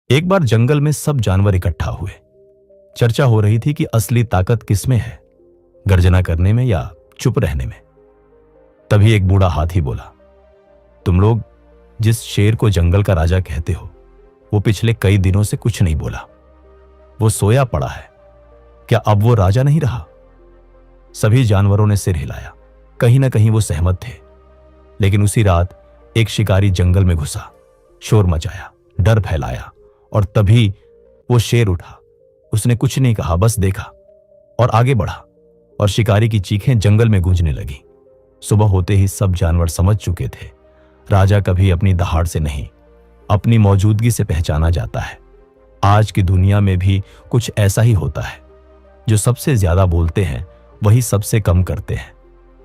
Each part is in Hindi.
एक बार जंगल में सब जानवर इकट्ठा हुए। चर्चा हो रही थी कि असली ताकत किसमें है, गर्जना करने में या चुप रहने में। तभी एक बूढ़ा हाथी बोला, तुम लोग जिस शेर को जंगल का राजा कहते हो, वो पिछले कई दिनों से कुछ नहीं बोला। वो सोया पड़ा है। क्या अब वो राजा नहीं रहा? सभी जानवरों ने सिर हिलाया। कहीं ना कहीं वो सहमत थे। लेकिन उसी रात एक शिकारी जंगल में घुसा, शोर मचाया, डर फैलाया, और तभी वो शेर उठा। उसने कुछ नहीं कहा, बस देखा और आगे बढ़ा, और शिकारी की चीखें जंगल में गूंजने लगी। सुबह होते ही सब जानवर समझ चुके थे, राजा कभी अपनी दहाड़ से नहीं, अपनी मौजूदगी से पहचाना जाता है। आज की दुनिया में भी कुछ ऐसा ही होता है। जो सबसे ज्यादा बोलते हैं वही सबसे कम करते हैं,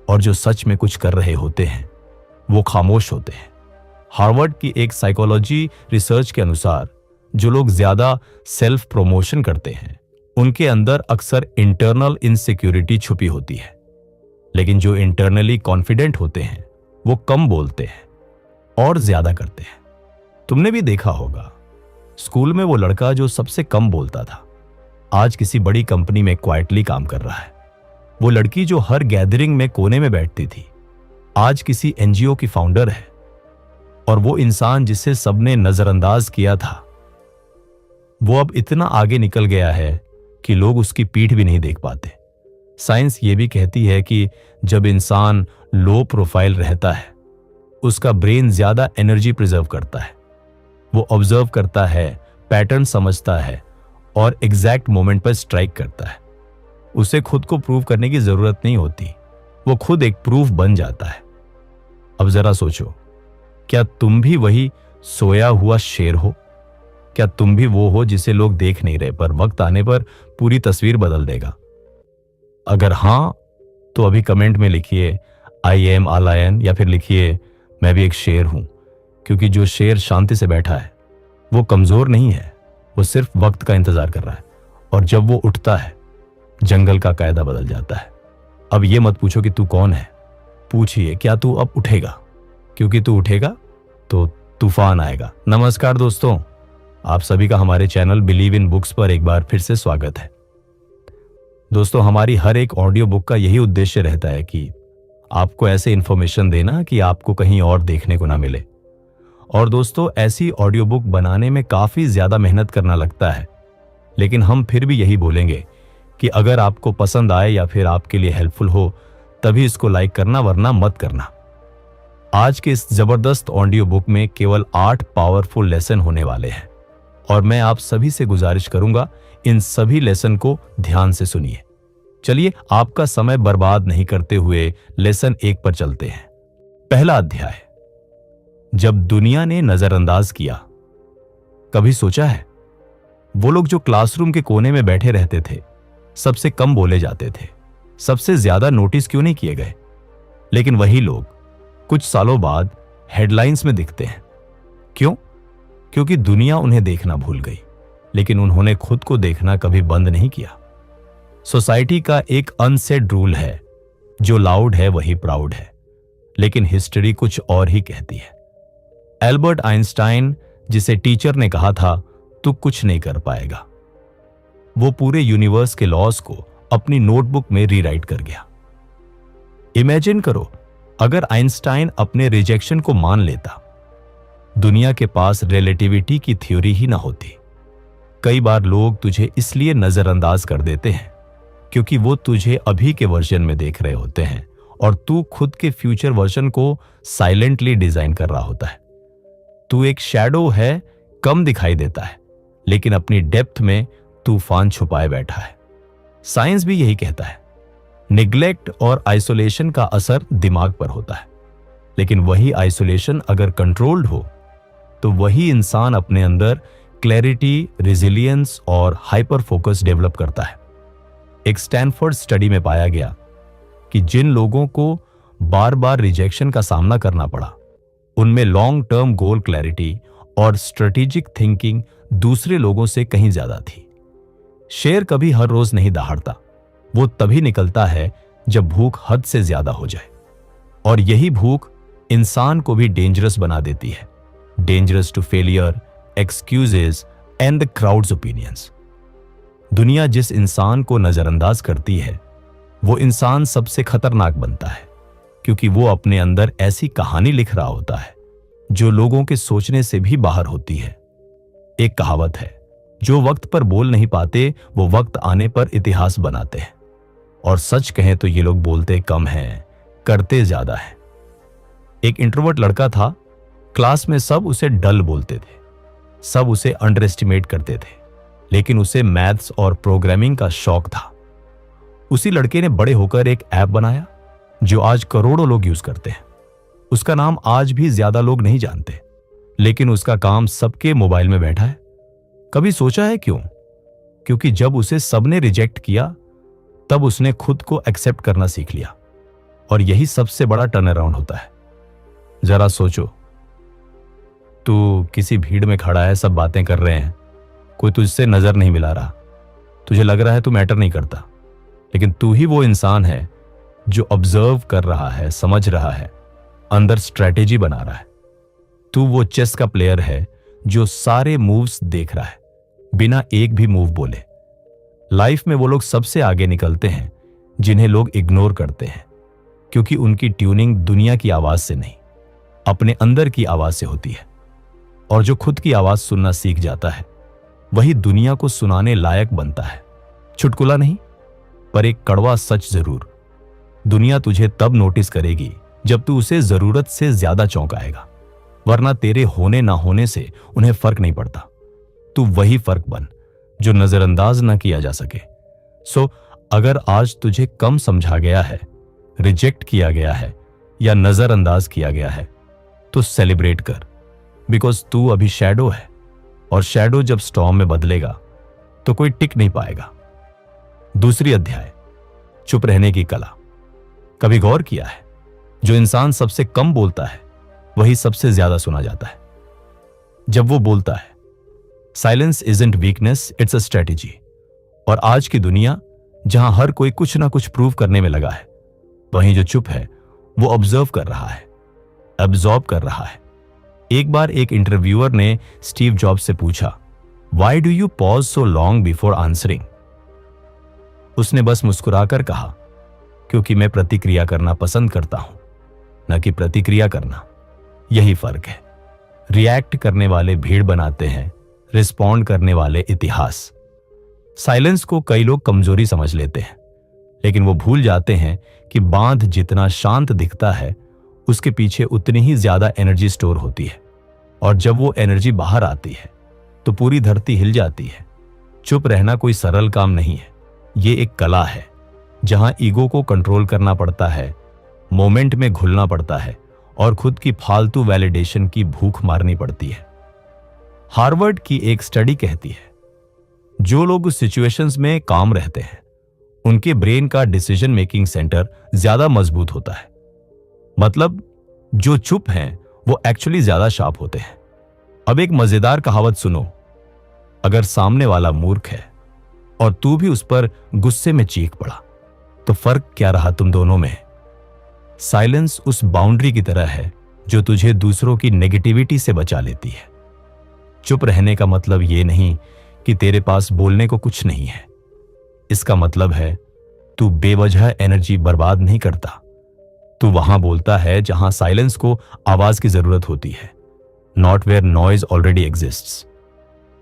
और जो सच में कुछ कर रहे होते हैं वो खामोश होते हैं। हार्वर्ड की एक साइकोलॉजी रिसर्च के अनुसार जो लोग ज्यादा सेल्फ प्रमोशन करते हैं उनके अंदर अक्सर इंटरनल इनसिक्योरिटी छुपी होती है। लेकिन जो इंटरनली कॉन्फिडेंट होते हैं वो कम बोलते हैं और ज्यादा करते हैं। तुमने भी देखा होगा, स्कूल में वो लड़का जो सबसे कम बोलता था आज किसी बड़ी कंपनी में क्वाइटली काम कर रहा है। वो लड़की जो हर गैदरिंग में कोने में बैठती थी आज किसी एनजीओ की फाउंडर है। और वो इंसान जिसे सबने नजरअंदाज किया था वो अब इतना आगे निकल गया है कि लोग उसकी पीठ भी नहीं देख पाते। साइंस ये भी कहती है कि जब इंसान लो प्रोफाइल रहता है उसका ब्रेन ज्यादा एनर्जी प्रिजर्व करता है। वो ऑब्जर्व करता है, पैटर्न समझता है और एग्जैक्ट मोमेंट पर स्ट्राइक करता है। उसे खुद को प्रूव करने की जरूरत नहीं होती, वो खुद एक प्रूफ बन जाता है। अब जरा सोचो, क्या तुम भी वही सोया हुआ शेर हो? क्या तुम भी वो हो जिसे लोग देख नहीं रहे पर वक्त आने पर पूरी तस्वीर बदल देगा? अगर हां तो अभी कमेंट में लिखिए आई एम अ लायन, या फिर लिखिए मैं भी एक शेर हूं। क्योंकि जो शेर शांति से बैठा है वो कमजोर नहीं है, वो सिर्फ वक्त का इंतजार कर रहा है। और जब वो उठता है जंगल का कायदा बदल जाता है। अब ये मत पूछो कि तू कौन है, पूछिए क्या तू अब उठेगा? क्योंकि तू उठेगा तो तूफान आएगा। नमस्कार दोस्तों, आप सभी का हमारे चैनल बिलीव इन बुक्स पर एक बार फिर से स्वागत है। दोस्तों, हमारी हर एक ऑडियो बुक का यही उद्देश्य रहता है कि आपको ऐसे इंफॉर्मेशन देना कि आपको कहीं और देखने को ना मिले। और दोस्तों, ऐसी ऑडियो बुक बनाने में काफी ज्यादा मेहनत करना लगता है, लेकिन हम फिर भी यही बोलेंगे कि अगर आपको पसंद आए या फिर आपके लिए हेल्पफुल हो तभी इसको लाइक करना, वरना मत करना। आज के इस जबरदस्त ऑडियो बुक में केवल 8 पावरफुल लेसन होने वाले हैं, और मैं आप सभी से गुजारिश करूंगा इन सभी लेसन को ध्यान से सुनिए। चलिए आपका समय बर्बाद नहीं करते हुए लेसन 1 पर चलते हैं। पहला अध्याय, जब दुनिया ने नजरअंदाज किया। कभी सोचा है, वो लोग जो क्लासरूम के कोने में बैठे रहते थे, सबसे कम बोले जाते थे, सबसे ज्यादा नोटिस क्यों नहीं किए गए? लेकिन वही लोग कुछ सालों बाद हेडलाइंस में दिखते हैं। क्यों? क्योंकि दुनिया उन्हें देखना भूल गई, लेकिन उन्होंने खुद को देखना कभी बंद नहीं किया। सोसाइटी का एक अनसेड रूल है, जो लाउड है वही प्राउड है, लेकिन हिस्ट्री कुछ और ही कहती है। एल्बर्ट आइंस्टाइन, जिसे टीचर ने कहा था तू कुछ नहीं कर पाएगा, वो पूरे यूनिवर्स के लॉज को अपनी नोटबुक में रीराइट कर गया। इमेजिन करो, अगर आइंस्टाइन अपने रिजेक्शन को मान लेता, दुनिया के पास रिलेटिविटी की थ्योरी ही ना होती। कई बार लोग तुझे इसलिए नजरअंदाज कर देते हैं क्योंकि वो तुझे अभी के वर्जन में देख रहे होते हैं और तू खुद के फ्यूचर वर्जन को साइलेंटली डिजाइन कर रहा होता है। तू एक शैडो है, कम दिखाई देता है, लेकिन अपनी डेप्थ में तूफान छुपाए बैठा है। साइंस भी यही कहता है, निग्लेक्ट और आइसोलेशन का असर दिमाग पर होता है, लेकिन वही आइसोलेशन अगर कंट्रोल्ड हो तो वही इंसान अपने अंदर क्लैरिटी, रेजिलियंस और हाइपर फोकस डेवलप करता है। एक स्टैनफोर्ड स्टडी में पाया गया कि जिन लोगों को बार बार रिजेक्शन का सामना करना पड़ा, उनमें लॉन्ग टर्म गोल क्लैरिटी और स्ट्रेटेजिक थिंकिंग दूसरे लोगों से कहीं ज्यादा थी। शेर कभी हर रोज नहीं दहाड़ता, वो तभी निकलता है जब भूख हद से ज्यादा हो जाए, और यही भूख इंसान को भी डेंजरस बना देती है। Dangerous to failure, excuses, and the crowd's opinions. दुनिया जिस इंसान को नजरअंदाज करती है वो इंसान सबसे खतरनाक बनता है, क्योंकि वो अपने अंदर ऐसी कहानी लिख रहा होता है जो लोगों के सोचने से भी बाहर होती है। एक कहावत है, जो वक्त पर बोल नहीं पाते वो वक्त आने पर इतिहास बनाते हैं। और सच कहें तो ये लोग बोलते कम हैं, करते ज्यादा है। एक इंट्रोवर्ट लड़का था, क्लास में सब उसे डल बोलते थे, सब उसे अंडर एस्टिमेट करते थे, लेकिन उसे मैथ्स और प्रोग्रामिंग का शौक था। उसी लड़के ने बड़े होकर एक ऐप बनाया जो आज करोड़ों लोग यूज करते हैं। उसका नाम आज भी ज्यादा लोग नहीं जानते, लेकिन उसका काम सबके मोबाइल में बैठा है। कभी सोचा है क्यों? क्योंकि जब उसे सबने रिजेक्ट किया तब उसने खुद को एक्सेप्ट करना सीख लिया। और यही सबसे बड़ा टर्न अराउंड होता है। जरा सोचो, तू किसी भीड़ में खड़ा है, सब बातें कर रहे हैं, कोई तुझसे नजर नहीं मिला रहा, तुझे लग रहा है तू मैटर नहीं करता, लेकिन तू ही वो इंसान है जो ऑब्जर्व कर रहा है, समझ रहा है, अंदर स्ट्रैटेजी बना रहा है। तू वो चेस का प्लेयर है जो सारे मूव्स देख रहा है बिना एक भी मूव बोले। लाइफ में वो लोग सबसे आगे निकलते हैं जिन्हें लोग इग्नोर करते हैं, क्योंकि उनकी ट्यूनिंग दुनिया की आवाज से नहीं, अपने अंदर की आवाज से होती है। और जो खुद की आवाज सुनना सीख जाता है वही दुनिया को सुनाने लायक बनता है। चुटकुला नहीं, पर एक कड़वा सच जरूर। दुनिया तुझे तब नोटिस करेगी जब तू उसे जरूरत से ज्यादा चौंकाएगा, वरना तेरे होने ना होने से उन्हें फर्क नहीं पड़ता। तू वही फर्क बन जो नजरअंदाज ना किया जा सके। सो अगर आज तुझे कम समझा गया है, रिजेक्ट किया गया है या नजरअंदाज किया गया है, तो सेलिब्रेट कर, बिकॉज तू अभी शैडो है, और शैडो जब स्टॉर्म में बदलेगा तो कोई टिक नहीं पाएगा। दूसरी अध्याय, चुप रहने की कला। कभी गौर किया है, जो इंसान सबसे कम बोलता है वही सबसे ज्यादा सुना जाता है। जब वो बोलता है, silence isn't weakness, it's a strategy. और आज की दुनिया जहां हर कोई कुछ ना कुछ प्रूव करने में लगा है, वहीं जो चुप है वो ऑब्जर्व कर रहा है, एब्जॉर्ब कर रहा है। एक बार एक इंटरव्यूअर ने स्टीव जॉब्स से पूछा, why do you pause so long before answering? उसने बस मुस्कुराकर कहा, क्योंकि मैं प्रतिक्रिया करना पसंद करता हूं, न कि प्रतिक्रिया करना। यही फर्क है। रिएक्ट करने वाले भीड़ बनाते हैं, रिस्पॉन्ड करने वाले इतिहास। साइलेंस को कई लोग कमजोरी समझ लेते हैं, लेकिन वो भूल जाते हैं कि बांध जितना शांत दिखता है उसके पीछे उतनी ही ज्यादा एनर्जी स्टोर होती है। और जब वो एनर्जी बाहर आती है तो पूरी धरती हिल जाती है। चुप रहना कोई सरल काम नहीं है, ये एक कला है जहां ईगो को कंट्रोल करना पड़ता है, मोमेंट में घुलना पड़ता है और खुद की फालतू वैलिडेशन की भूख मारनी पड़ती है। हार्वर्ड की एक स्टडी कहती है, जो लोग उस सिचुएशंस में काम रहते हैं उनके ब्रेन का डिसीजन मेकिंग सेंटर ज्यादा मजबूत होता है। मतलब जो चुप हैं वो एक्चुअली ज्यादा शार्प होते हैं। अब एक मजेदार कहावत सुनो, अगर सामने वाला मूर्ख है और तू भी उस पर गुस्से में चीख पड़ा तो फर्क क्या रहा तुम दोनों में? साइलेंस उस बाउंड्री की तरह है जो तुझे दूसरों की नेगेटिविटी से बचा लेती है। चुप रहने का मतलब यह नहीं कि तेरे पास बोलने को कुछ नहीं है। इसका मतलब है तू बेवजह एनर्जी बर्बाद नहीं करता। तू वहां बोलता है जहां साइलेंस को आवाज की जरूरत होती है, not where noise already exists.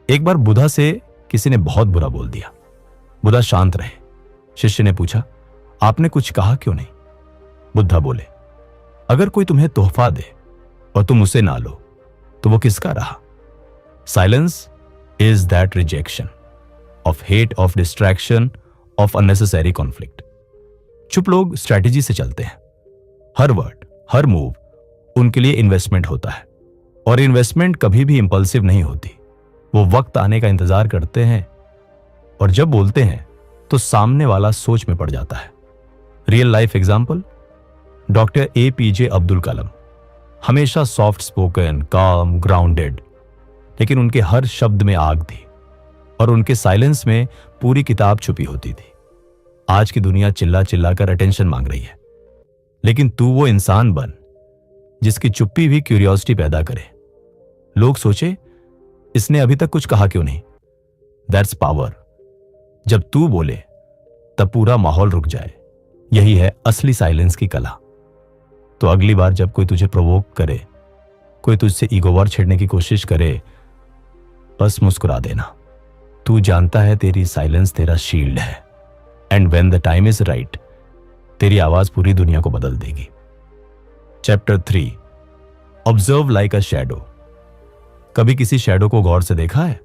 एक बार बुद्धा से किसी ने बहुत बुरा बोल दिया। बुद्धा शांत रहे। शिष्य ने पूछा, आपने कुछ कहा क्यों नहीं? बुद्धा बोले, अगर कोई तुम्हें तोहफा दे और तुम उसे ना लो तो वो किसका रहा? Silence is that rejection of hate, of distraction, of unnecessary conflict. चुप लोग स्ट्रैटेजी से चलते हैं। हर वर्ड, हर मूव उनके लिए इन्वेस्टमेंट होता है, और इन्वेस्टमेंट कभी भी इंपल्सिव नहीं होती। वो वक्त आने का इंतजार करते हैं और जब बोलते हैं तो सामने वाला सोच में पड़ जाता है। Real life example, doctor APJ Abdul Kalam हमेशा सॉफ्ट स्पोकन, काम, ग्राउंडेड, लेकिन उनके हर शब्द में आग थी और उनके साइलेंस में पूरी किताब छुपी होती थी। आज की दुनिया चिल्ला चिल्ला कर अटेंशन मांग रही है, लेकिन तू वो इंसान बन जिसकी चुप्पी भी क्यूरियोसिटी पैदा करे। लोग सोचे, इसने अभी तक कुछ कहा क्यों नहीं, दैट्स पावर। जब तू बोले तब पूरा माहौल रुक जाए, यही है असली साइलेंस की कला। तो अगली बार जब कोई तुझे प्रोवोक करे, कोई तुझसे ईगो वॉर छेड़ने की कोशिश करे, बस मुस्कुरा देना। तू जानता है तेरी साइलेंस तेरा शील्ड है, and when the time is right तेरी आवाज पूरी दुनिया को बदल देगी। Chapter 3, observe like a shadow. कभी किसी शैडो को गौर से देखा है?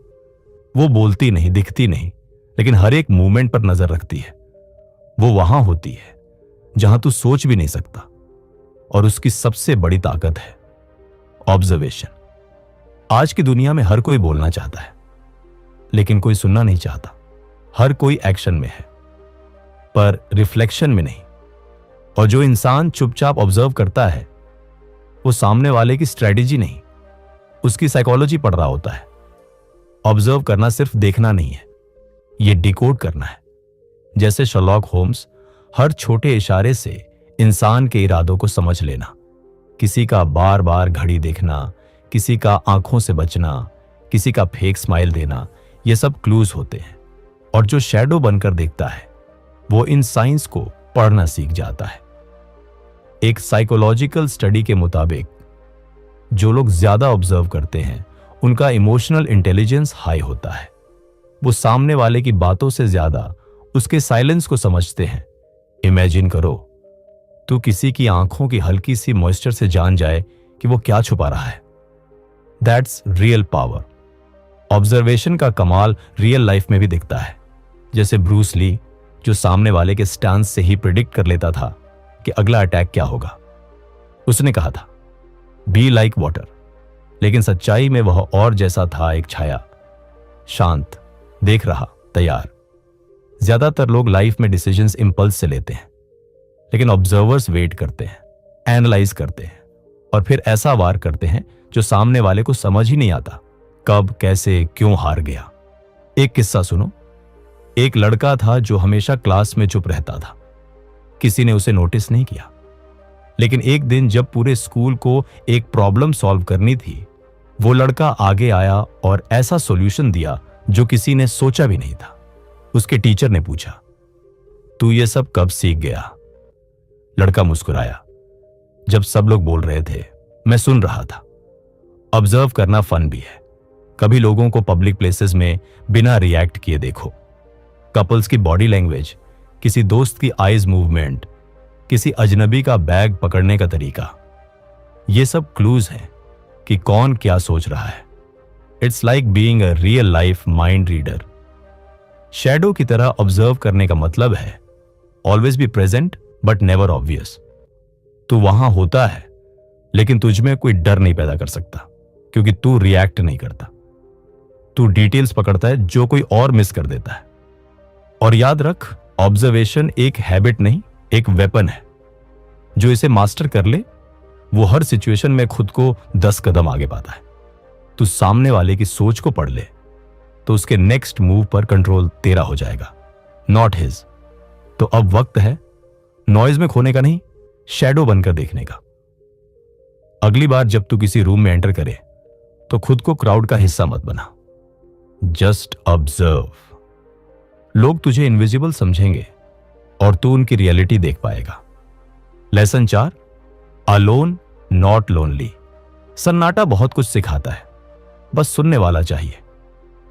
वो बोलती नहीं, दिखती नहीं, लेकिन हर एक मूवमेंट पर नजर रखती है। वो वहां होती है जहां तू सोच भी नहीं सकता, और उसकी सबसे बड़ी ताकत है ऑब्जर्वेशन। आज की दुनिया में हर कोई बोलना चाहता है, लेकिन कोई सुनना नहीं चाहता। हर कोई एक्शन में है, पर रिफ्लेक्शन में नहीं। और जो इंसान चुपचाप ऑब्जर्व करता है, वो सामने वाले की स्ट्रेटेजी नहीं, उसकी साइकोलॉजी पढ़ रहा होता है। ऑब्जर्व करना सिर्फ देखना नहीं है, ये डिकोड करना है। जैसे शर्लॉक होम्स हर छोटे इशारे से इंसान के इरादों को समझ लेना। किसी का बार बार घड़ी देखना, किसी का आंखों से बचना, किसी का फेक स्माइल देना, ये सब क्लूज होते हैं। और जो शैडो बनकर देखता है, वो इन साइंस को पढ़ना सीख जाता है। एक साइकोलॉजिकल स्टडी के मुताबिक जो लोग ज्यादा ऑब्जर्व करते हैं, उनका इमोशनल इंटेलिजेंस हाई होता है। वो सामने वाले की बातों से ज्यादा उसके साइलेंस को समझते हैं। इमेजिन करो, तू किसी की आंखों की हल्की सी मॉइस्चर से जान जाए कि वो क्या छुपा रहा है। That's real power. ऑब्जर्वेशन का कमाल रियल लाइफ में भी दिखता है। जैसे ब्रूस ली, जो सामने वाले के स्टांस से ही प्रिडिक्ट कर लेता था कि अगला अटैक क्या होगा। उसने कहा था, बी लाइक वाटर, लेकिन सच्चाई में वह और जैसा था, एक छाया, शांत, देख रहा, तैयार। ज्यादातर लोग लाइफ में डिसीजंस इंपल्स से लेते हैं, लेकिन ऑब्जर्वर्स वेट करते हैं, एनालाइज करते हैं, और फिर ऐसा वार करते हैं जो सामने वाले को समझ ही नहीं आता कब, कैसे, क्यों हार गया। एक किस्सा सुनो। एक लड़का था जो हमेशा क्लास में चुप रहता था। किसी ने उसे नोटिस नहीं किया, लेकिन एक दिन जब पूरे स्कूल को एक प्रॉब्लम सॉल्व करनी थी, वो लड़का आगे आया और ऐसा सॉल्यूशन दिया जो किसी ने सोचा भी नहीं था। उसके टीचर ने पूछा, तू ये सब कब सीख गया? लड़का मुस्कुराया, जब सब लोग बोल रहे थे मैं सुन रहा था। ऑब्जर्व करना फन भी है। कभी लोगों को पब्लिक प्लेसेस में बिना रिएक्ट किए देखो। कपल्स की बॉडी लैंग्वेज, किसी दोस्त की आईज मूवमेंट, किसी अजनबी का बैग पकड़ने का तरीका, ये सब क्लूज हैं कि कौन क्या सोच रहा है। It's like being a real life mind reader. Shadow की तरह ऑब्जर्व करने का मतलब है always be present but never obvious. तू वहां होता है, लेकिन तुझ में कोई डर नहीं पैदा कर सकता, क्योंकि तू रिएक्ट नहीं करता। तू डिटेल्स पकड़ता है जो कोई और मिस कर देता है। और याद रख, ऑब्जर्वेशन एक हैबिट नहीं, एक वेपन है। जो इसे मास्टर कर ले, वो हर सिचुएशन में खुद को 10 कदम आगे पाता है। तू सामने वाले की सोच को पढ़ ले, तो उसके नेक्स्ट मूव पर कंट्रोल तेरा हो जाएगा, नॉट हिज। तो अब वक्त है नॉइज में खोने का नहीं, शैडो बनकर देखने का। अगली बार जब तू किसी रूम में एंटर करे, तो खुद को क्राउड का हिस्सा मत बना, जस्ट ऑब्जर्व। लोग तुझे इनविजिबल समझेंगे और तू उनकी रियलिटी देख पाएगा। Lesson 4, alone not lonely. सन्नाटा बहुत कुछ सिखाता है, बस सुनने वाला चाहिए।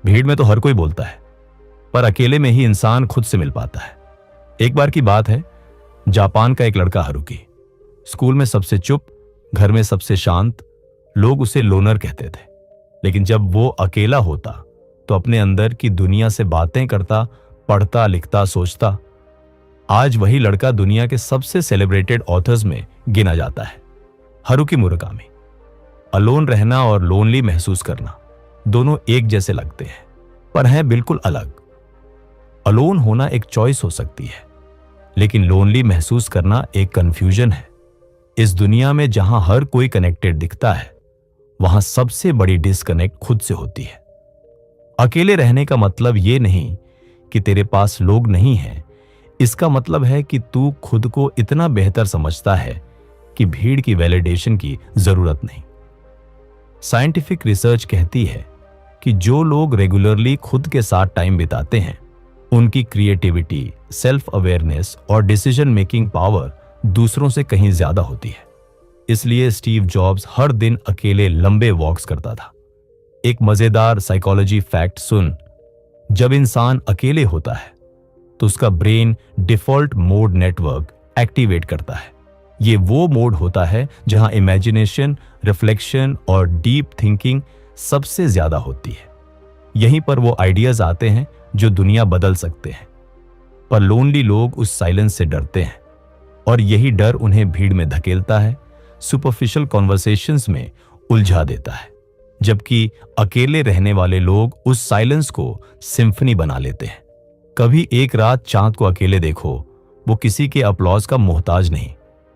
भीड़ में तो हर कोई बोलता है, पर अकेले में ही इंसान खुद से मिल पाता है। एक बार की बात है, जापान का एक लड़का हारुकी, स्कूल में सबसे चुप, घर में सबसे शांत। लोग उसे लोनर कहते थे, लेकिन जब वो अकेला होता तो अपने अंदर की दुनिया से बातें करता, पढ़ता, लिखता, सोचता। आज वही लड़का दुनिया के सबसे सेलिब्रेटेड ऑथर्स में गिना जाता है, हारुकी मुराकामी। अलोन रहना और लोनली महसूस करना दोनों एक जैसे लगते हैं, पर हैं बिल्कुल अलग। अलोन होना एक चॉइस हो सकती है, लेकिन लोनली महसूस करना एक कंफ्यूजन है। इस दुनिया में जहां हर कोई कनेक्टेड दिखता है, वहां सबसे बड़ी डिस्कनेक्ट खुद से होती है। अकेले रहने का मतलब यह नहीं कि तेरे पास लोग नहीं हैं, इसका मतलब है कि तू खुद को इतना बेहतर समझता है कि भीड़ की वैलिडेशन की जरूरत नहीं। साइंटिफिक रिसर्च कहती है कि जो लोग रेगुलरली खुद के साथ टाइम बिताते हैं उनकी क्रिएटिविटी, सेल्फ अवेयरनेस और डिसीजन मेकिंग पावर दूसरों से कहीं ज्यादा होती है। इसलिए स्टीव जॉब्स हर दिन अकेले लंबे वॉक्स करता था। एक मजेदार साइकोलॉजी फैक्ट सुन, जब इंसान अकेले होता है तो उसका brain default mode network activate करता है। ये वो मोड होता है जहां इमेजिनेशन, रिफ्लेक्शन और डीप थिंकिंग सबसे ज्यादा होती है। यहीं पर वो आइडियाज आते हैं जो दुनिया बदल सकते हैं। पर लोनली लोग उस साइलेंस से डरते हैं और यही डर उन्हें भीड़ में धकेलता है, सुपरफिशियल कॉन्वर्सेशंस में उलझा देता है। जबकि अकेले रहने वाले लोग उस साइलेंस को सिम्फनी बना लेते हैं। कभी एक रात चांद को अकेले देखो, वो किसी के अपलॉज का मोहताज नहीं,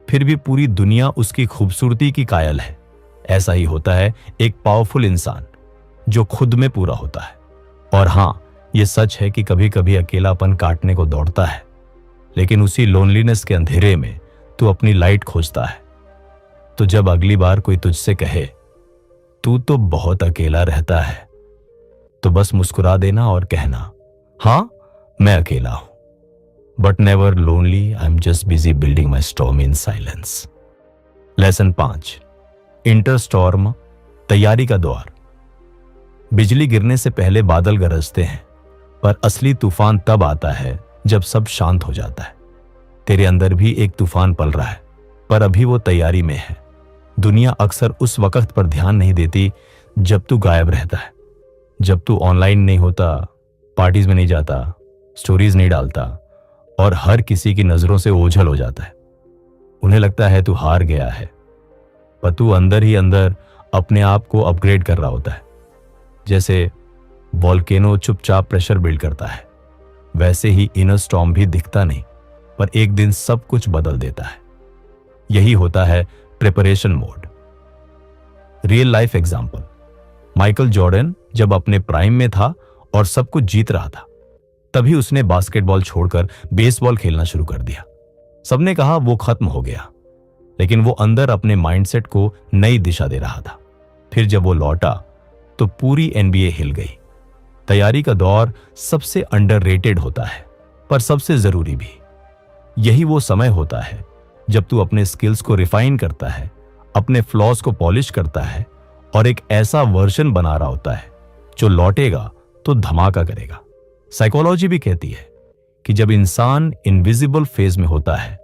फिर भी पूरी दुनिया उसकी खूबसूरती की कायल है। ऐसा ही होता है एक पावरफुल इंसान जो खुद में पूरा होता है। और हां, यह सच है कि कभी कभी अकेलापन काटने को दौड़ता है, लेकिन उसी लोनलीनेस के अंधेरे में तू अपनी लाइट खोजता है। तो जब अगली बार कोई तुझसे कहे तू तो बहुत अकेला रहता है, तो बस मुस्कुरा देना और कहना, हां मैं अकेला हूं, but never lonely, I am just busy building my storm in silence. Lesson 5, inter storm, तैयारी का दौर। बिजली गिरने से पहले बादल गरजते हैं, पर असली तूफान तब आता है जब सब शांत हो जाता है। तेरे अंदर भी एक तूफान पल रहा है, पर अभी वो तैयारी में है। दुनिया अक्सर उस वक्त पर ध्यान नहीं देती जब तू गायब रहता है, जब तू ऑनलाइन नहीं होता, पार्टीज में नहीं जाता, स्टोरीज नहीं डालता और हर किसी की नजरों से ओझल हो जाता है। उन्हें लगता है तू हार गया है, पर तू अंदर ही अंदर अपने आप को अपग्रेड कर रहा होता है। जैसे वॉल्केनो चुपचाप प्रेशर बिल्ड करता है, वैसे ही इनर स्टॉर्म भी दिखता नहीं, पर एक दिन सब कुछ बदल देता है। यही होता है preparation mode. Real life example, Michael Jordan जब अपने प्राइम में था और सब कुछ जीत रहा था, तभी उसने बास्केटबॉल छोड़कर बेसबॉल खेलना शुरू कर दिया। सबने कहा वो खत्म हो गया, लेकिन वो अंदर अपने माइंडसेट को नई दिशा दे रहा था। फिर जब वो लौटा तो पूरी एनबीए हिल गई। तैयारी का दौर सबसे अंडररेटेड होता है, पर सबसे जरूरी भी। यही वो समय होता है जब तू अपने स्किल्स को रिफाइन करता है, अपने फ्लॉज को पॉलिश करता है और एक ऐसा वर्जन बना रहा होता है जो लौटेगा तो धमाका करेगा। साइकोलॉजी भी कहती है कि जब इंसान इनविजिबल फेज में होता है,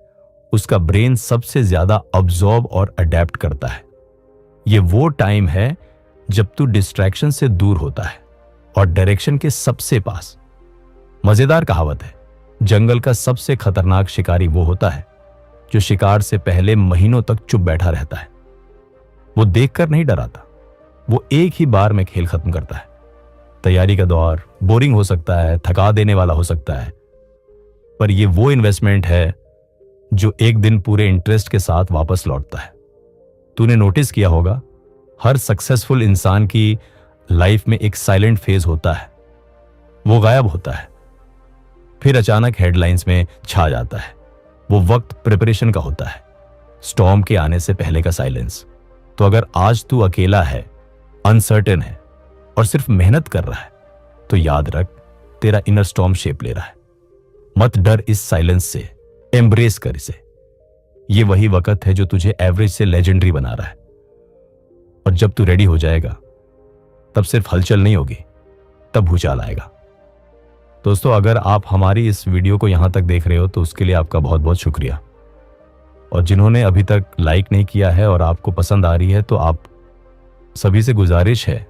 उसका ब्रेन सबसे ज्यादा अब्सॉर्ब और अडेप्ट करता है। ये वो टाइम है जब तू डिस्ट्रैक्शन से दूर होता है और डायरेक्शन के सबसे पास। मजेदार कहावत है, जंगल का सबसे खतरनाक शिकारी वो होता है जो शिकार से पहले महीनों तक चुप बैठा रहता है। वो देखकर नहीं डराता, वो एक ही बार में खेल खत्म करता है। तैयारी का दौर बोरिंग हो सकता है, थका देने वाला हो सकता है, पर यह वो इन्वेस्टमेंट है जो एक दिन पूरे इंटरेस्ट के साथ वापस लौटता है। तूने नोटिस किया होगा, हर सक्सेसफुल इंसान की लाइफ में एक साइलेंट फेज होता है। वो गायब होता है, फिर अचानक हेडलाइंस में छा जाता है। वो वक्त प्रिपरेशन का होता है, स्टॉर्म के आने से पहले का साइलेंस। तो अगर आज तू अकेला है, अनसर्टेन है और सिर्फ मेहनत कर रहा है, तो याद रख, तेरा इनर स्टॉर्म शेप ले रहा है। मत डर इस साइलेंस से, एम्ब्रेस कर इसे। ये वही वक्त है जो तुझे एवरेज से लेजेंडरी बना रहा है। और जब तू रेडी हो जाएगा, तब सिर्फ हलचल नहीं होगी, तब भूचाल आएगा। दोस्तों, अगर आप हमारी इस वीडियो को यहां तक देख रहे हो तो उसके लिए आपका बहुत बहुत शुक्रिया। और जिन्होंने अभी तक लाइक नहीं किया है और आपको पसंद आ रही है, तो आप सभी से गुजारिश है,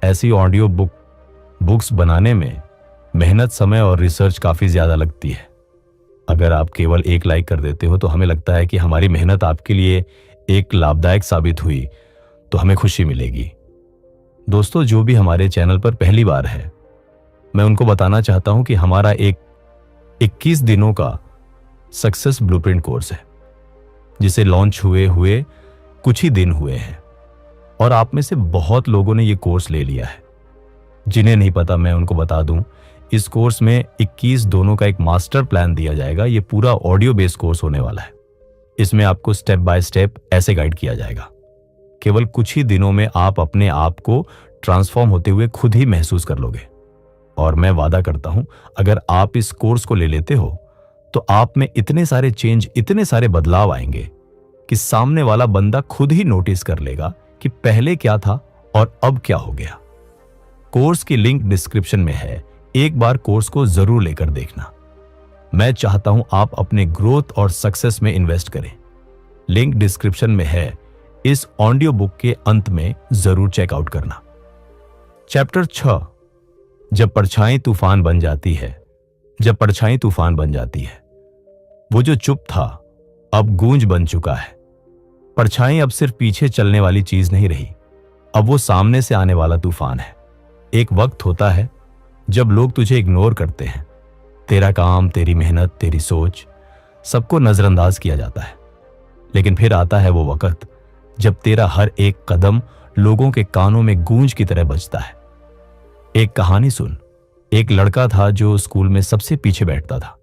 ऐसी ऑडियो बुक्स बनाने में मेहनत, समय और रिसर्च काफी ज्यादा लगती है। अगर आप केवल एक लाइक कर देते हो तो हमें लगता है कि हमारी मेहनत आपके लिए एक लाभदायक साबित हुई, तो हमें खुशी मिलेगी। दोस्तों, जो भी हमारे चैनल पर पहली बार है, मैं उनको बताना चाहता हूं कि हमारा एक 21 दिनों का सक्सेस ब्लूप्रिंट कोर्स है, जिसे लॉन्च हुए कुछ ही दिन हुए हैं और आप में से बहुत लोगों ने ये कोर्स ले लिया है। जिन्हें नहीं पता, मैं उनको बता दूं, इस कोर्स में 21 दिनों का एक मास्टर प्लान दिया जाएगा। ये पूरा ऑडियो बेस्ड कोर्स होने वाला है। इसमें आपको स्टेप बाय स्टेप ऐसे गाइड किया जाएगा। केवल कुछ ही दिनों में आप अपने आप को ट्रांसफॉर्म होते हुए खुद ही महसूस कर लोगे। और मैं वादा करता हूं, अगर आप इस कोर्स को ले लेते हो तो आप में इतने सारे चेंज, इतने सारे बदलाव आएंगे कि सामने वाला बंदा खुद ही नोटिस कर लेगा कि पहले क्या था और अब क्या हो गया। कोर्स की लिंक डिस्क्रिप्शन में है, एक बार कोर्स को जरूर लेकर देखना। मैं चाहता हूं आप अपने ग्रोथ और सक्सेस में इन्वेस्ट करें। लिंक डिस्क्रिप्शन में है, इस ऑडियो बुक के अंत में जरूर चेकआउट करना। चैप्टर 6, जब परछाई तूफान बन जाती है। जब परछाई तूफान बन जाती है, वो जो चुप था अब गूंज बन चुका है। परछाई अब सिर्फ पीछे चलने वाली चीज नहीं रही, अब वो सामने से आने वाला तूफान है। एक वक्त होता है जब लोग तुझे इग्नोर करते हैं, तेरा काम, तेरी मेहनत, तेरी सोच, सबको नजरअंदाज किया जाता है। लेकिन फिर आता है वो वक्त जब तेरा हर एक कदम लोगों के कानों में गूंज की तरह बजता है। एक कहानी सुन। एक लड़का था जो स्कूल में सबसे पीछे बैठता था,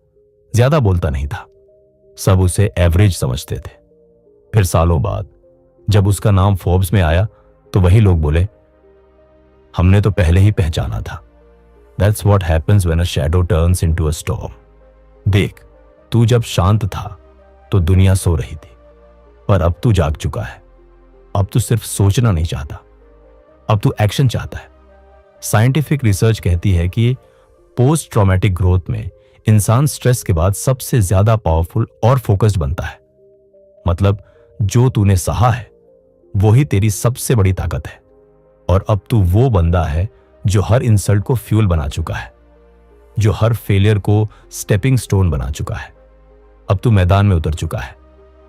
ज्यादा बोलता नहीं था, सब उसे एवरेज समझते थे। फिर सालों बाद जब उसका नाम फोर्ब्स में आया तो वही लोग बोले, हमने तो पहले ही पहचाना था। That's what happens when a shadow turns into a storm. देख, तू जब शांत था तो दुनिया सो रही थी, पर अब तू जाग चुका है। अब तू सिर्फ सोचना नहीं चाहता, अब तू एक्शन चाहता है। साइंटिफिक रिसर्च कहती है कि पोस्ट ट्रॉमेटिक ग्रोथ में इंसान स्ट्रेस के बाद सबसे ज्यादा पावरफुल और फोकस्ड बनता है। मतलब जो तूने सहा है वही तेरी सबसे बड़ी ताकत है। और अब तू वो बंदा है जो हर इंसल्ट को फ्यूल बना चुका है, जो हर फेलियर को स्टेपिंग स्टोन बना चुका है। अब तू मैदान में उतर चुका है।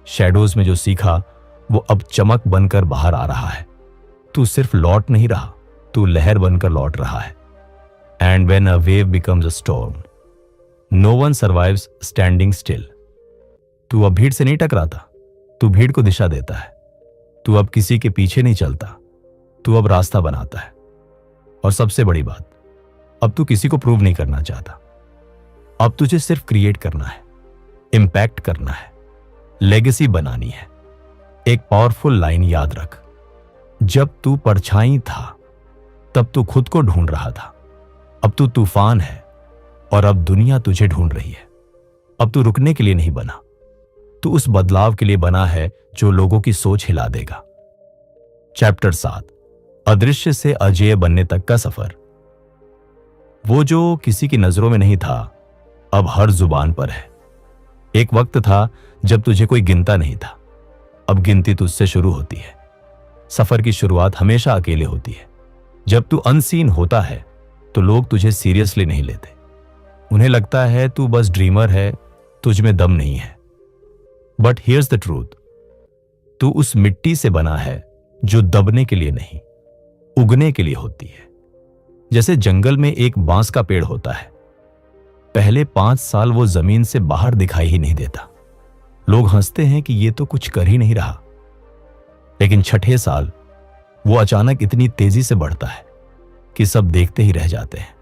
शैडोज में जो सीखा वो अब चमक बनकर बाहर आ रहा है। तू सिर्फ लौट नहीं रहा, तू लहर बनकर लौट रहा है। And when a wave becomes a storm, no one survives standing still. तू अब भीड़ से नहीं टकराता, तू भीड़ को दिशा देता है। तू अब किसी के पीछे नहीं चलता, तू अब रास्ता बनाता है। और सबसे बड़ी बात, अब तू किसी को प्रूव नहीं करना चाहता, अब तुझे सिर्फ क्रिएट करना है, इंपैक्ट करना है, लेगेसी बनानी है। एक पावरफुल लाइन याद रख, जब तू परछाई था तब तू खुद को ढूंढ रहा था, अब तू तूफान है और अब दुनिया तुझे ढूंढ रही है। अब तू रुकने के लिए नहीं बना, तू उस बदलाव के लिए बना है जो लोगों की सोच हिला देगा। चैप्टर 7, अदृश्य से अजेय बनने तक का सफर। वो जो किसी की नजरों में नहीं था अब हर जुबान पर है। एक वक्त था जब तुझे कोई गिनता नहीं था, अब गिनती तुझसे शुरू होती है। सफर की शुरुआत हमेशा अकेले होती है। जब तू अनसीन होता है तो लोग तुझे सीरियसली नहीं लेते, उन्हें लगता है तू बस ड्रीमर है, तुझ में दम नहीं है। बट हियर्स द ट्रूथ, तू उस मिट्टी से बना है जो दबने के लिए नहीं, उगने के लिए होती है। जैसे जंगल में एक बांस का पेड़ होता है, पहले 5 साल वो जमीन से बाहर दिखाई ही नहीं देता। लोग हंसते हैं कि ये तो कुछ कर ही नहीं रहा, लेकिन 6ठे साल वो अचानक इतनी तेजी से बढ़ता है कि सब देखते ही रह जाते हैं।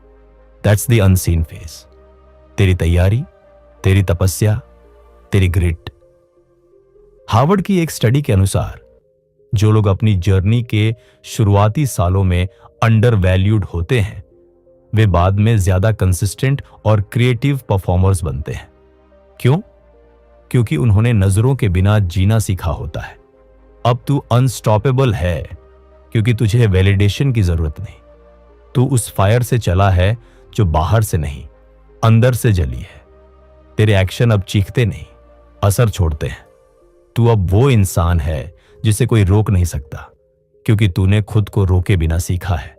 That's the unseen phase. तेरी तैयारी, तेरी तपस्या, तेरी ग्रिट। हार्वर्ड की एक स्टडी के अनुसार जो लोग अपनी जर्नी के शुरुआती सालों में अंडर वैल्यूड होते हैं वे बाद में ज्यादा कंसिस्टेंट और क्रिएटिव परफॉर्मर्स बनते हैं। क्यों? क्योंकि उन्होंने नजरों के बिना जीना सीखा होता है। अब तू अनस्टॉपेबल है क्योंकि तुझे वैलिडेशन की जरूरत नहीं। तू उस फायर से चला है जो बाहर से नहीं, अंदर से जली है। तेरे एक्शन अब चीखते नहीं, असर छोड़ते हैं। तू अब वो इंसान है जिसे कोई रोक नहीं सकता, क्योंकि तूने खुद को रोके बिना सीखा है।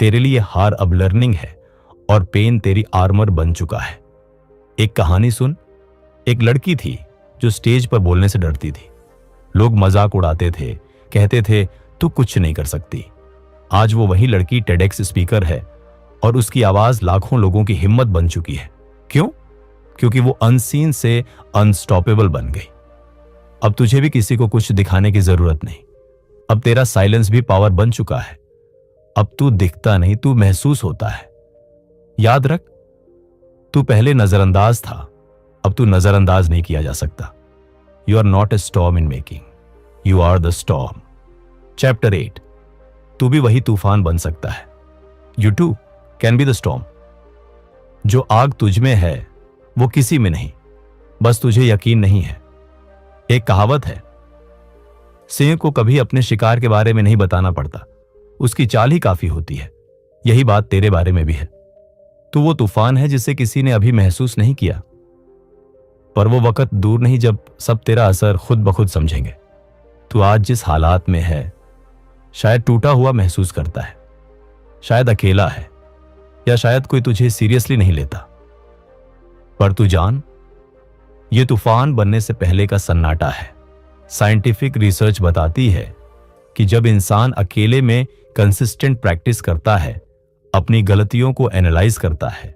तेरे लिए हार अब लर्निंग है और पेन तेरी आर्मर बन चुका है। एक कहानी सुन। एक लड़की थी जो स्टेज पर बोलने से डरती थी। लोग मजाक उड़ाते थे, कहते थे तू कुछ नहीं कर सकती। आज वो वही लड़की टेडेक्स स्पीकर है और उसकी आवाज लाखों लोगों की हिम्मत बन चुकी है। क्यों? क्योंकि वो अनसीन से अनस्टॉपेबल बन गई। अब तुझे भी किसी को कुछ दिखाने की जरूरत नहीं। अब तेरा साइलेंस भी पावर बन चुका है। अब तू दिखता नहीं, तू महसूस होता है। याद रख, तू पहले नजरअंदाज था, अब तू नजरअंदाज नहीं किया जा सकता। You are not a storm in making, you are the storm. Chapter 8, तू भी वही तूफान बन सकता है। You too can be the storm. जो आग तुझ में है वो किसी में नहीं, बस तुझे यकीन नहीं है। एक कहावत है, सिंह को कभी अपने शिकार के बारे में नहीं बताना पड़ता, उसकी चाल ही काफी होती है। यही बात तेरे बारे में भी है। तू वो तूफान है जिसे किसी ने अभी महसूस नहीं किया, पर वो वक्त दूर नहीं जब सब तेरा असर खुद ब खुद समझेंगे। तू आज जिस हालात में है शायद टूटा हुआ महसूस करता है, शायद अकेला है, या शायद कोई तुझे सीरियसली नहीं लेता। पर तू जान, ये तूफान बनने से पहले का सन्नाटा है। साइंटिफिक रिसर्च बताती है कि जब इंसान अकेले में कंसिस्टेंट प्रैक्टिस करता है, अपनी गलतियों को एनालाइज करता है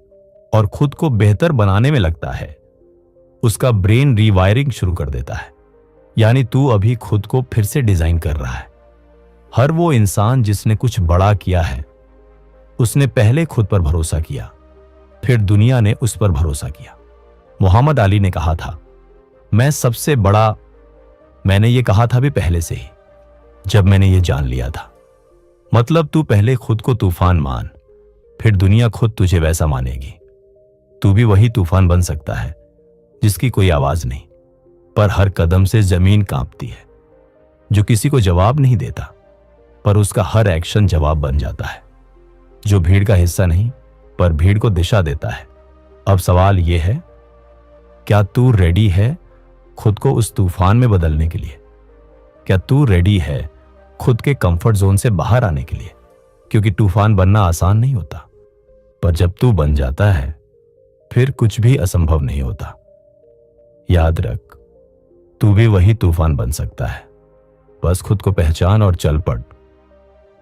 और खुद को बेहतर बनाने में लगता है, उसका ब्रेन रीवायरिंग शुरू कर देता है। यानी तू अभी खुद को फिर से डिजाइन कर रहा है। हर वो इंसान जिसने कुछ बड़ा किया है, उसने पहले खुद पर भरोसा किया, फिर दुनिया ने उस पर भरोसा किया। मोहम्मद अली ने कहा था, मैं सबसे बड़ा। मैंने ये कहा था भी पहले से ही, जब मैंने ये जान लिया था। मतलब तू पहले खुद को तूफान मान, फिर दुनिया खुद तुझे वैसा मानेगी। तू भी वही तूफान बन सकता है जिसकी कोई आवाज नहीं, पर हर कदम से जमीन कांपती है, जो किसी को जवाब नहीं देता, पर उसका हर एक्शन जवाब बन जाता है, जो भीड़ का हिस्सा नहीं पर भीड़ को दिशा देता है। अब सवाल यह है, क्या तू रेडी है खुद को उस तूफान में बदलने के लिए? क्या तू रेडी है खुद के कंफर्ट जोन से बाहर आने के लिए? क्योंकि तूफान बनना आसान नहीं होता, पर जब तू बन जाता है फिर कुछ भी असंभव नहीं होता। याद रख, तू भी वही तूफान बन सकता है। बस खुद को पहचान और चल पड़।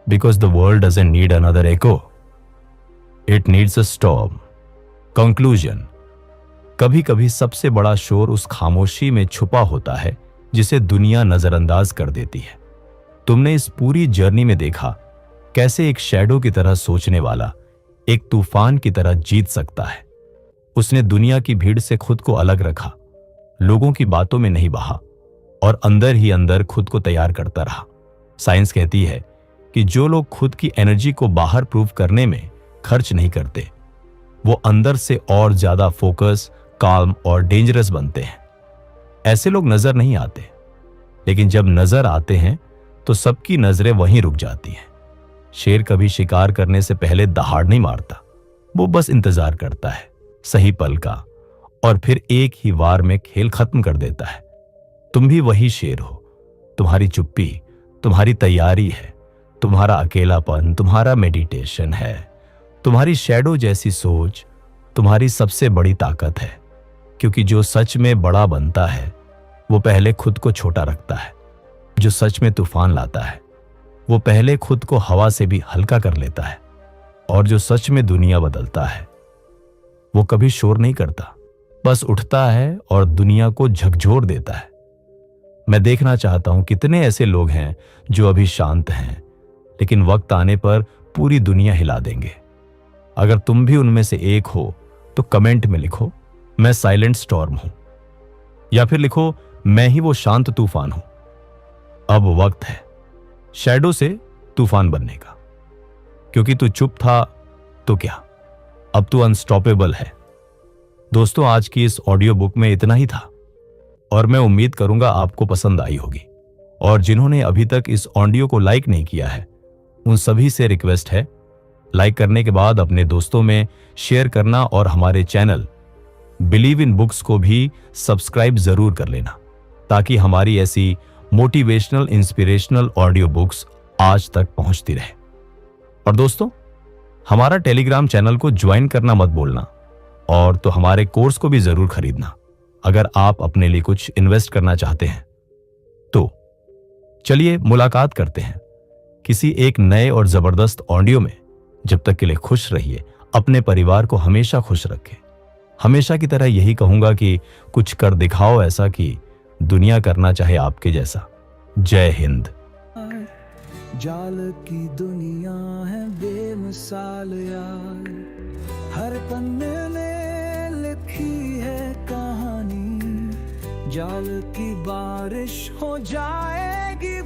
Because the world doesn't need another echo, it needs a storm. Conclusion, कभी कभी सबसे बड़ा शोर उस खामोशी में छुपा होता है जिसे दुनिया नजरअंदाज कर देती है। तुमने इस पूरी जर्नी में देखा कैसे एक शैडो की तरह सोचने वाला एक तूफान की तरह जीत सकता है। उसने दुनिया की भीड़ से खुद को अलग रखा, लोगों की बातों में नहीं बहा और अंदर ही अंदर खुद को तैयार करता रहा। साइंस कहती है कि जो लोग खुद की एनर्जी को बाहर प्रूव करने में खर्च नहीं करते, वो अंदर से और ज्यादा फोकस, काम और डेंजरस बनते हैं। ऐसे लोग नजर नहीं आते, लेकिन जब नजर आते हैं तो सबकी नजरें वहीं रुक जाती हैं। शेर कभी शिकार करने से पहले दहाड़ नहीं मारता, वो बस इंतजार करता है सही पल का, और फिर एक ही वार में खेल खत्म कर देता है। तुम भी वही शेर हो। तुम्हारी चुप्पी तुम्हारी तैयारी है, तुम्हारा अकेलापन तुम्हारा मेडिटेशन है, तुम्हारी शैडो जैसी सोच तुम्हारी सबसे बड़ी ताकत है। क्योंकि जो सच में बड़ा बनता है वो पहले खुद को छोटा रखता है। जो सच में तूफान लाता है वो पहले खुद को हवा से भी हल्का कर लेता है। और जो सच में दुनिया बदलता है वो कभी शोर नहीं करता, बस उठता है और दुनिया को झकझोर देता है। मैं देखना चाहता हूं कितने ऐसे लोग हैं जो अभी शांत हैं, लेकिन वक्त आने पर पूरी दुनिया हिला देंगे। अगर तुम भी उनमें से एक हो तो कमेंट में लिखो, मैं साइलेंट स्टॉर्म हूं, या फिर लिखो, मैं ही वो शांत तूफान हूं। अब वक्त है शैडो से तूफान बनने का। क्योंकि तू चुप था तो क्या, अब तू अनस्टॉपेबल है। दोस्तों, आज की इस ऑडियो बुक में इतना ही था और मैं उम्मीद करूंगा आपको पसंद आई होगी। और जिन्होंने अभी तक इस ऑडियो को लाइक नहीं किया है, उन सभी से रिक्वेस्ट है, लाइक करने के बाद अपने दोस्तों में शेयर करना और हमारे चैनल बिलीव इन बुक्स को भी सब्सक्राइब जरूर कर लेना, ताकि हमारी ऐसी मोटिवेशनल इंस्पिरेशनल ऑडियो बुक्स आज तक पहुंचती रहे। और दोस्तों, हमारा टेलीग्राम चैनल को ज्वाइन करना मत भूलना, और तो हमारे कोर्स को भी जरूर खरीदना अगर आप अपने लिए कुछ इन्वेस्ट करना चाहते हैं। तो चलिए मुलाकात करते हैं किसी एक नए और जबरदस्त ऑडियो में। जब तक के लिए खुश रहिए, अपने परिवार को हमेशा खुश रखें। हमेशा की तरह यही कहूंगा कि कुछ कर दिखाओ ऐसा कि दुनिया करना चाहे आपके जैसा। जय हिंद। जाल की दुनिया है बेमिसाल यार, हर पन्ने ने लिखी है कहानी। जाल की बारिश हो जाएगी